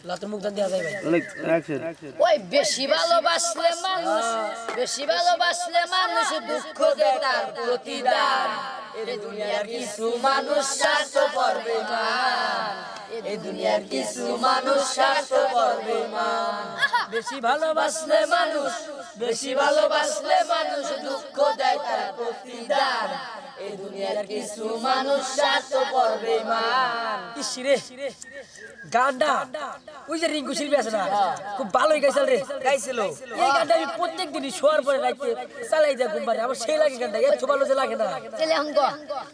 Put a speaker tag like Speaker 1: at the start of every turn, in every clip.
Speaker 1: লাতের মুখ দান দেয়া যায় ভাই।
Speaker 2: Rolling action.
Speaker 3: ওই বেশি ভালোবাসলে মানুষ দুঃখ দেয় তার প্রতিদান। এই দুনিয়ার কিছু মানুষ স্বার্থপর বেঈমান। এই দুনিয়ার কিছু মানুষ স্বার্থপর বেঈমান। বেশি ভালোবাসলে মানুষ দুঃখ দেয় তার প্রতিদান। এই দুনিয়ার কিছু মানুষ স্বার্থপর বেঈমান।
Speaker 1: ইসরে গানটা ওই যে রিঙ্কু শিল্পী আছে না, খুব ভালোই গাইছিল রে, গাইছিল। এই গানটা আমি প্রত্যেকদিনই শোয়ার পরে রাইতে চালাই দেয় ঘুম পারে, আমার সেই লাগে গানটা, এত ভালো যে লাগে না।
Speaker 3: চলে অঙ্গ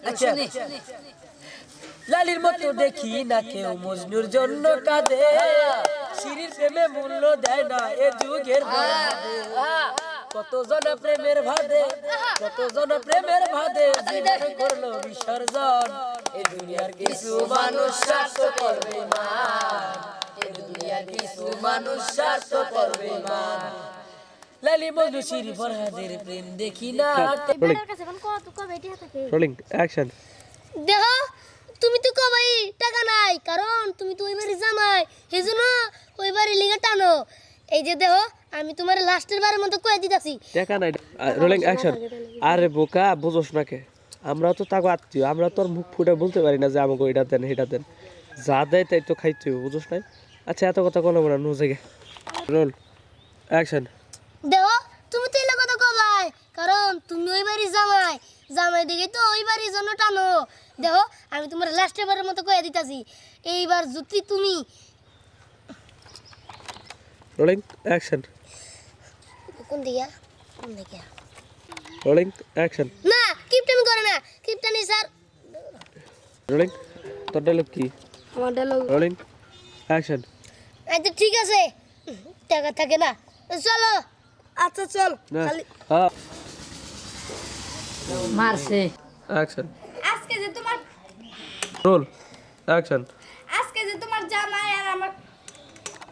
Speaker 1: আচ্ছা, লালির মতো দেখি না কেউ মজনুর জন্য কাঁদে, শিরির প্রেমে মূল্য দেয় না এ যুগের বড়াদে। কতজন প্রেমের ভাদে জীবন করলো বিসর্জন।
Speaker 3: এই দুনিয়ার কিছু মানুষ স্বার্থপর বেঈমান। এই দুনিয়ার কিছু মানুষ স্বার্থপর বেঈমান।
Speaker 1: লালি মজনু শিরি ফরহাদের প্রেম দেখি না।
Speaker 2: Rolling action.
Speaker 4: দেখো তুমি তো কবাই টাকা নাই, কারণ তুমি তো ওই বাড়ি জামাই, এই জন্য ওই বাড়ি লিগে টানো। এই যে দেখো আমি তোমার লাস্টের বারের মতো কয়ে দিতেছি
Speaker 2: টাকা নাই। Rolling action. আরে বোকা, বুঝোস না কে? আমরা তো তাকে আত্মীয়, আমরা তোর মুখ ফুটে বলতে পারি না যে আমাকে এটা দেন এটা দেন, যা দেয় তাই তো খাইতে হবে, বুঝোস নাই? আচ্ছা এত কথা কোনো না, নো জায়গায়। Roll action.
Speaker 4: দেখো তুমি তো এলে কথা কবাই, কারণ তুমি ওই বাড়ি জামাই, জামাই দেখে তো ওই বাড়ির জন্য টানো। দেখো আমি তোমার লাস্টের বারের মতো কয়ে দিতেছি, এইবার যদি তুমি
Speaker 2: রোলিং অ্যাকশন।
Speaker 4: কোন দিকে
Speaker 2: রোলিং অ্যাকশন।
Speaker 4: না কিপটামি করে না, কিপটানি স্যার।
Speaker 2: রোলিং তোর ডায়লগ কি?
Speaker 4: আমার ডায়লগ
Speaker 2: রোলিং অ্যাকশন।
Speaker 4: আচ্ছা ঠিক আছে, টাকা থাকে না, চলো। আচ্ছা চল
Speaker 2: না
Speaker 4: খালি
Speaker 2: হ্যাঁ
Speaker 3: মারছে
Speaker 2: অ্যাকশন।
Speaker 4: আজকে যে তোমার
Speaker 2: রোল অ্যাকশন।